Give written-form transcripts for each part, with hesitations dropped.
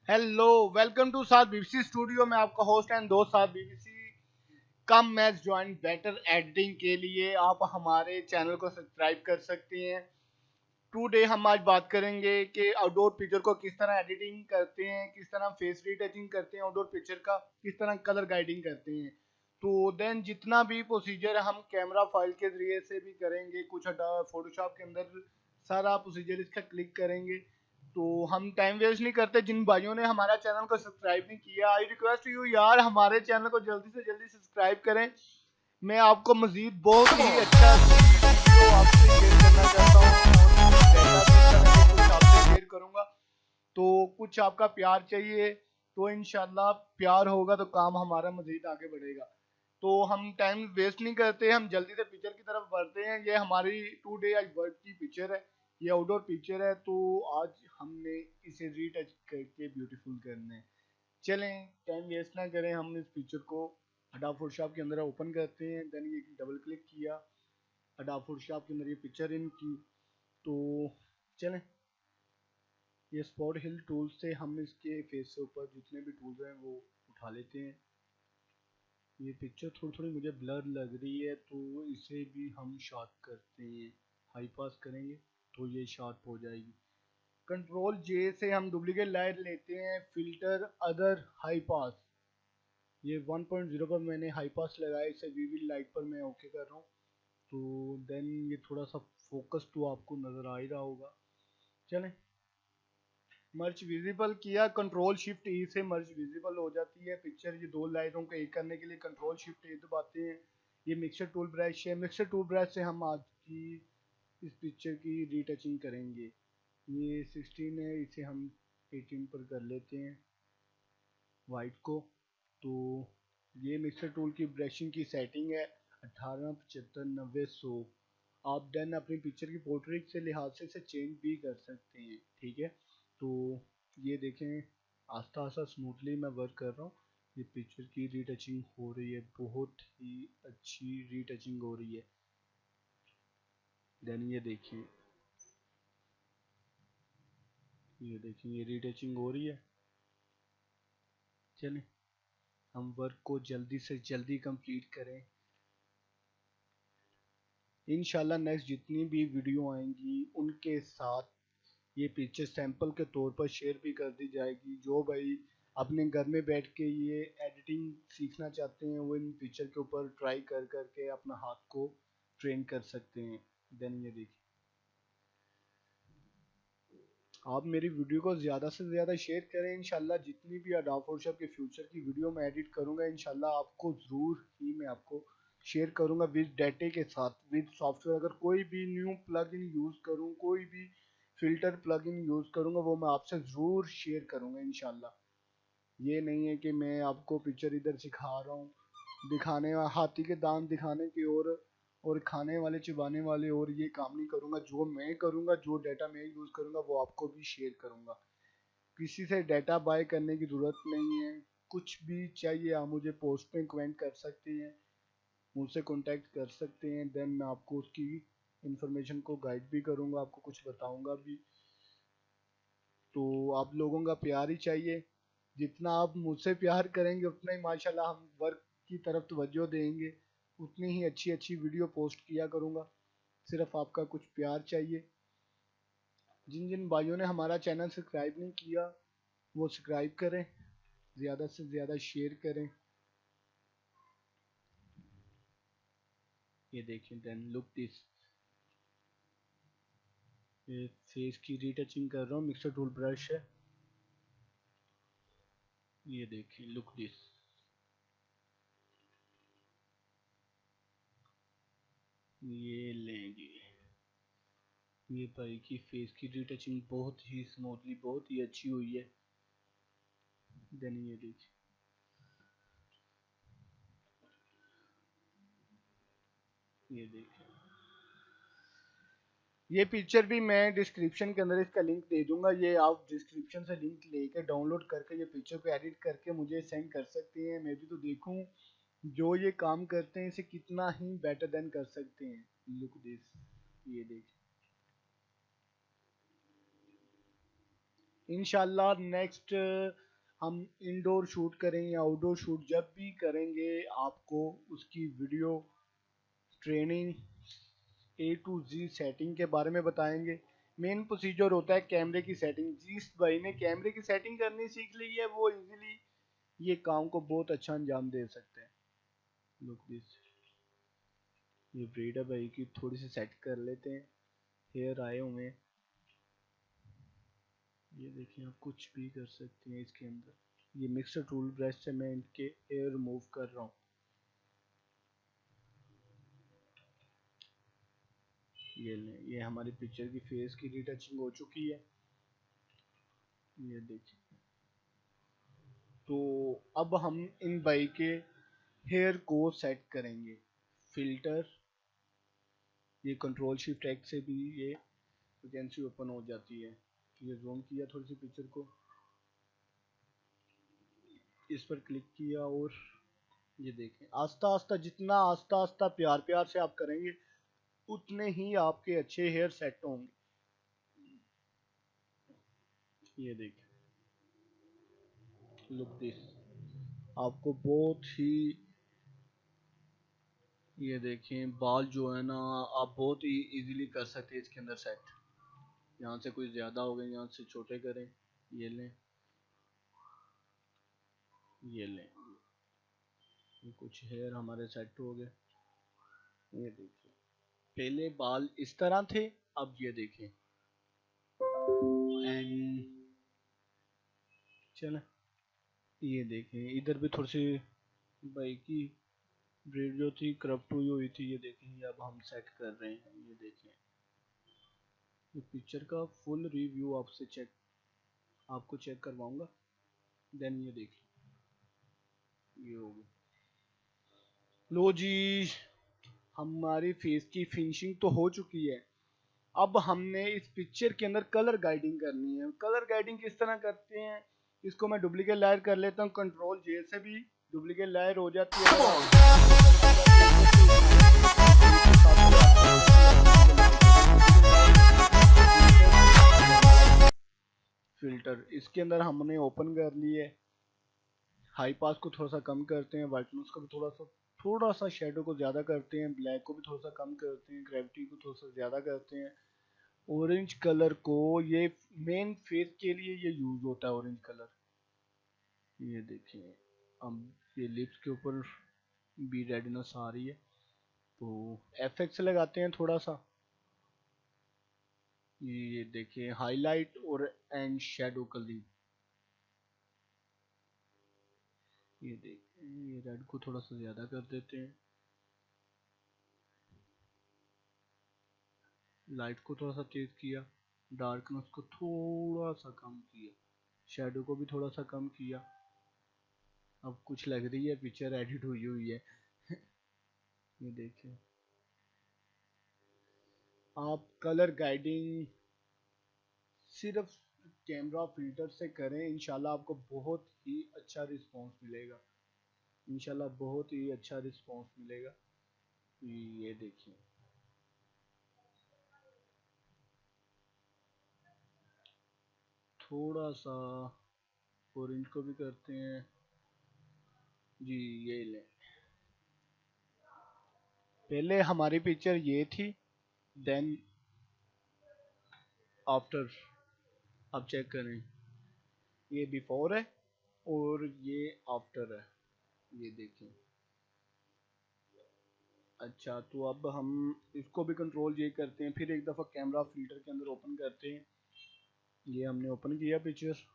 Hello, welcome to साथ BBC studio में आपका होस्ट एंड दोस्त साथ बीबीसी। कम मैच ज्वाइन बेटर एडिटिंग के लिए आप हमारे चैनल को सब्सक्राइब कर सकते हैं। टुडे हम आज बात करेंगे कि आउटडोर पिक्चर को किस तरह एडिटिंग करते हैं, किस तरह फेस रीटचिंग करते हैं, आउटडोर पिक्चर का किस तरह कलर गाइडिंग करते हैं। तो देन जितना भी प्रोसीजर हम कैमरा फाइल के जरिए से भी करेंगे, कुछ फोटोशॉप के अंदर सारा प्रोसीजर इसका क्लिक करेंगे। तो हम टाइम वेस्ट नहीं करते। जिन भाइयों ने हमारा चैनल को सब्सक्राइब नहीं किया, आई रिक्वेस्ट यू यार, हमारे चैनल को जल्दी से जल्दी सब्सक्राइब करें। मैं आपको मजीद बहुत ही अच्छा वीडियो आपसे शेयर करना चाहता हूँ और डेटा भी इस तरह के कुछ आपसे शेयर करूंगा। तो कुछ आपका प्यार चाहिए, तो इंशाल्लाह प्यार होगा तो काम हमारा मजीद आगे बढ़ेगा। तो हम टाइम वेस्ट नहीं करते, हम जल्दी से पिक्चर की तरफ बढ़ते हैं। ये हमारी टुडे आज वर्क की पिक्चर है, ये आउटडोर पिक्चर है। तो आज हमने इसे रीटच करके ब्यूटीफुल करना है। चलें टाइम वेस्ट ना करें, हम इस पिक्चर को अडोब फोटोशॉप के अंदर ओपन करते हैं। देन ये डबल क्लिक किया, अडोब फोटोशॉप के अंदर ये पिक्चर इन की। तो चलें, ये स्पॉट हिल टूल से हम इसके फेस से ऊपर जितने भी टूल्स हैं वो उठा लेते हैं। ये पिक्चर थोड़ी थोड़ी मुझे ब्लर लग रही है, तो इसे भी हम शार्प करते हैं। हाई पास करेंगे तो ये शार्प हो जाएगी। कंट्रोल जे से हम डुप्लीकेट लाइट लेते हैं, फिल्टर अदर हाई पास। ये 1.0 पर मैंने हाई पास लगाया, इसे वीवी लाइट पर मैं ओके कर रहा हूँ। तो देन ये थोड़ा सा फोकस तो आपको नज़र आ ही रहा होगा। चलें, मर्ज विजिबल किया, कंट्रोल शिफ्ट ई से मर्ज विजिबल हो जाती है पिक्चर। ये दो लाइटों को एक करने के लिए कंट्रोल शिफ्ट ए दबाते हैं। ये मिक्सर टूल ब्रश है, मिक्सर टूल ब्रश से हम आज की इस पिक्चर की रीटचिंग करेंगे। ये 16 है, इसे हम 18 पर कर लेते हैं वाइट को। तो ये मिक्सर टूल की ब्रशिंग की सेटिंग है 18, 75, 90, 100। आप देन अपनी पिक्चर की पोर्ट्रेट से लिहाज से इसे चेंज भी कर सकते हैं, ठीक है। तो ये देखें, आस्ता आस्ता स्मूथली मैं वर्क कर रहा हूँ। ये पिक्चर की रीटचिंग हो रही है, बहुत ही अच्छी रीटचिंग हो रही है। देन ये देखिए, ये देखिए ये रीटचिंग हो रही है। चलें, हम वर्क को जल्दी से जल्दी कंप्लीट करें। इंशाल्लाह नेक्स्ट जितनी भी वीडियो आएंगी उनके साथ ये पिक्चर सैंपल के तौर पर शेयर भी कर दी जाएगी। जो भाई अपने घर में बैठ के ये एडिटिंग सीखना चाहते हैं, वो इन पिक्चर के ऊपर ट्राई कर करके अपना हाथ को ट्रेन कर सकते हैं। देन ये देखिए, आप मेरी वीडियो को ज़्यादा से ज़्यादा शेयर करें। इंशाल्लाह जितनी भी अडोब फोटोशॉप के फ्यूचर की वीडियो मैं एडिट करूँगा, इंशाल्लाह आपको ज़रूर ही मैं आपको शेयर करूँगा विद डेटे के साथ, विद सॉफ्टवेयर। अगर कोई भी न्यू प्लगइन यूज़ करूँ, कोई भी फ़िल्टर प्लगइन यूज़ करूँगा, वो मैं आपसे ज़रूर शेयर करूँगा इंशाल्लाह। ये नहीं है कि मैं आपको पिक्चर इधर सिखा रहा हूँ, दिखाने हाथी के दांत दिखाने की और खाने वाले चिबाने वाले, और ये काम नहीं करूँगा। जो मैं करूँगा, जो डाटा मैं यूज़ करूँगा, वो आपको भी शेयर करूँगा। किसी से डाटा बाय करने की ज़रूरत नहीं है। कुछ भी चाहिए आप मुझे पोस्ट पे कमेंट कर सकते हैं, मुझसे कांटेक्ट कर सकते हैं। देन मैं आपको उसकी इंफॉर्मेशन को गाइड भी करूँगा, आपको कुछ बताऊँगा भी। तो आप लोगों का प्यार ही चाहिए। जितना आप मुझसे प्यार करेंगे उतना ही माशाल्लाह हम वर्क की तरफ तवज्जो देंगे, उतनी ही अच्छी अच्छी वीडियो पोस्ट किया करूँगा। सिर्फ आपका कुछ प्यार चाहिए। जिन जिन भाइयों ने हमारा चैनल सब्सक्राइब नहीं किया, वो सब्सक्राइब करें, ज़्यादा से ज़्यादा शेयर करें। ये देखिए, देन लुक दिस, ये फेस की रीटचिंग कर रहा हूँ, मिक्सर टूल ब्रश है। ये देखिए, लुक दिस, ये लेंगे। ये भाई की फेस की रीटचिंग बहुत ही स्मूथली, बहुत ही अच्छी हुई है। देन ये देखिए, ये देखिए, ये पिक्चर भी मैं डिस्क्रिप्शन के अंदर इसका लिंक दे दूंगा। ये आप डिस्क्रिप्शन से लिंक लेके डाउनलोड करके ये पिक्चर को एडिट करके मुझे सेंड कर सकते हैं। मैं भी तो देखूं जो ये काम करते हैं इसे कितना ही बेटर देन कर सकते हैं। लुक दिस, ये देखिए, इंशाल्लाह नेक्स्ट हम इंडोर शूट करें या आउटडोर शूट जब भी करेंगे आपको उसकी video training A to Z setting के बारे में बताएंगे। मेन प्रोसीजर होता है कैमरे की सेटिंग। जिस भाई ने कैमरे की सेटिंग करनी सीख ली है वो इजीली ये काम को बहुत अच्छा अंजाम दे सकते हैं। लुक दिस, ये ब्रीड है भाई की थोड़ी सी सेट कर लेते हैं। हेयर आए हुए हैं, ये देखिए आप कुछ भी कर सकते हैं इसके अंदर। ये मिक्सर टूल ब्रश से मैं इनके हेयर रिमूव कर रहा हूँ। ये ले, ये हमारी पिक्चर की फेस की रिटचिंग हो चुकी है, ये देखिए। तो अब हम इन भाई के हेयर को सेट करेंगे। फिल्टर, ये कंट्रोल शिफ्ट एक्स से भी ये वैकेंसी ओपन हो जाती है। ये जूम किया थोड़ी सी पिक्चर को, इस पर क्लिक किया और ये देखें आस्ता आस्ता, जितना आस्ता आस्ता प्यार प्यार से आप करेंगे उतने ही आपके अच्छे हेयर सेट होंगे। ये देखें, लुक दिस, आपको बहुत ही, ये देखें बाल जो है ना आप बहुत ही इजीली कर सकते हैं इसके अंदर सेट। यहाँ से कोई ज़्यादा हो गए, यहाँ से छोटे करें। ये लें, ये लें, ये कुछ हेयर हमारे सेट हो गए। ये देखिए पहले बाल इस तरह थे, अब ये देखें। एंड चलें, ये देखें इधर भी थोड़ी सी भाई की ब्रेड जो थी करप्ट हुई थी, ये देखें। ये अब हम सेट कर रहे हैं, ये देखें। ये पिक्चर का फुल रिव्यू आपको चेक करवाऊंगा। देन ये देखिए, ये हो गया। लो जी, हमारी फेस की फिनिशिंग तो हो चुकी है। अब हमने इस पिक्चर के अंदर कलर गाइडिंग करनी है। कलर गाइडिंग किस तरह करते हैं, इसको मैं डुप्लीकेट लेयर कर लेता हूँ। कंट्रोल जे से भी डुप्लीकेट लेयर हो जाती है। फिल्टर इसके अंदर हमने ओपन कर लिए। हाई पास को थोड़ा सा कम करते हैं, वाइटनेस को भी थोड़ा सा शेडो को ज़्यादा करते हैं, ब्लैक को भी थोड़ा सा कम करते हैं, ग्रेविटी को थोड़ा सा ज़्यादा करते हैं। ऑरेंज कलर को, ये मेन फेस के लिए ये यूज होता है ऑरेंज कलर। ये देखिए अब ये लिप्स के ऊपर भी रेडनेस आ रही है, तो एफएक्स लगाते हैं थोड़ा सा। ये देखिए हाईलाइट और एंड शेडो कलरिंग। ये देखिए ये रेड को थोड़ा सा ज़्यादा कर देते हैं, लाइट को थोड़ा सा तेज किया, डार्कनेस को थोड़ा सा कम किया, शेडो को भी थोड़ा सा कम किया। अब कुछ लग रही है पिक्चर एडिट हुई हुई है। ये देखिए, आप कलर गाइडिंग सिर्फ कैमरा फिल्टर से करें, इंशाल्लाह आपको बहुत ही अच्छा रिस्पांस मिलेगा। इंशाल्लाह बहुत ही अच्छा रिस्पांस मिलेगा। ये देखिए, थोड़ा सा ऑरेंज को भी करते हैं जी। ये ले, पहले हमारी पिक्चर ये थी, देन आफ्टर। अब चेक करें, ये बिफोर है और ये आफ्टर है, ये देखें। अच्छा तो अब हम इसको भी कंट्रोल ये करते हैं, फिर एक दफ़ा कैमरा फिल्टर के अंदर ओपन करते हैं। ये हमने ओपन किया पिक्चर,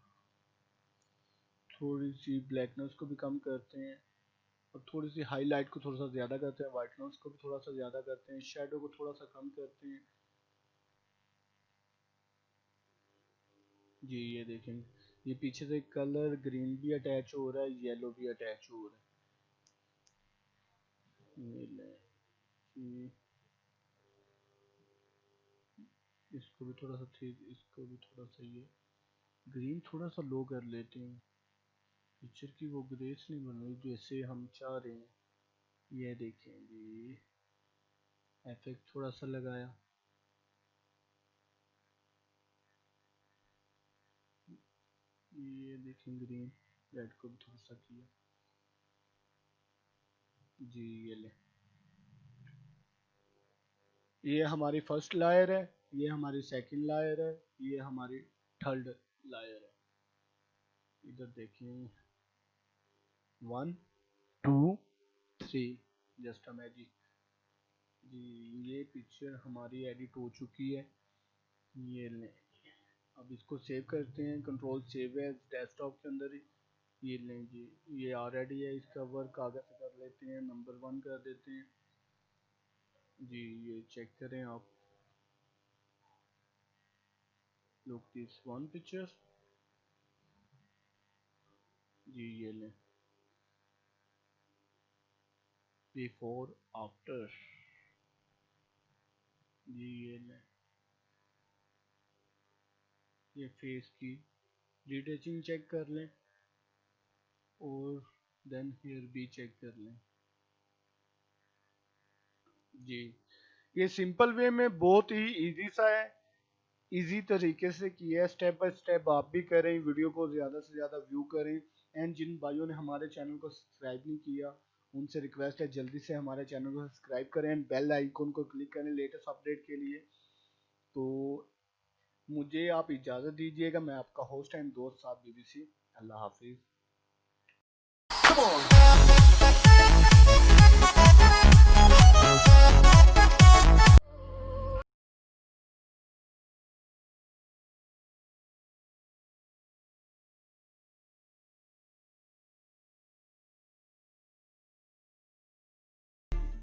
थोड़ी सी ब्लैकनेस को भी कम करते हैं और थोड़ी सी हाईलाइट को थोड़ा सा ज़्यादा करते हैं, वाइटनेस को भी थोड़ा सा ज़्यादा करते हैं, शेडो को थोड़ा सा कम करते हैं जी। ये देखें, ये पीछे से कलर ग्रीन भी अटैच हो रहा है, येलो भी अटैच हो रहा है। ये ले, ये इसको भी थोड़ा सा ठीक, इसको भी थोड़ा सा, ये ग्रीन थोड़ा सा लो कर लेते हैं, पिक्चर की वो ग्रेस नहीं बन रही जैसे हम चाह रहे हैं। ये देखें जी, इफेक्ट थोड़ा सा लगाया, ये देखें ग्रीन रेड को भी थोड़ा सा किया जी। ये ले, ये हमारी फर्स्ट लायर है, ये हमारी सेकंड लायर है, ये हमारी थर्ड लायर है। इधर देखें 1 2 3 जस्ट मैजिक जी। ये पिक्चर हमारी एडिट हो चुकी है। ये ले, अब इसको सेव करते हैं, कंट्रोल सेव एज डेस्कटॉप के अंदर ही। ये लें जी, ये ऑलरेडी है, इसका वर्क आगे से कर लेते हैं, नंबर 1 कर देते हैं जी। ये चेक करें आप, लुक दिस वन पिक्चर जी। ये लें बिफोर आफ्टर जी। ये लें, ये फेस की रिटचिंग चेक कर लें और देन हेयर भी चेक कर लें जी। ये सिंपल वे में बहुत ही इजी सा है, इजी तरीके से किया है, स्टेप बाय स्टेप आप भी करें, वीडियो को ज़्यादा से ज़्यादा व्यू करें। एंड जिन भाइयों ने हमारे चैनल को सब्सक्राइब नहीं किया, उनसे रिक्वेस्ट है जल्दी से हमारे चैनल को सब्सक्राइब करें एंड बेल आइकन को क्लिक करें लेटेस्ट अपडेट के लिए। तो मुझे आप इजाज़त दीजिएगा, मैं आपका होस्ट एंड दोस्त साहब BBC। अल्लाह हाफिज़।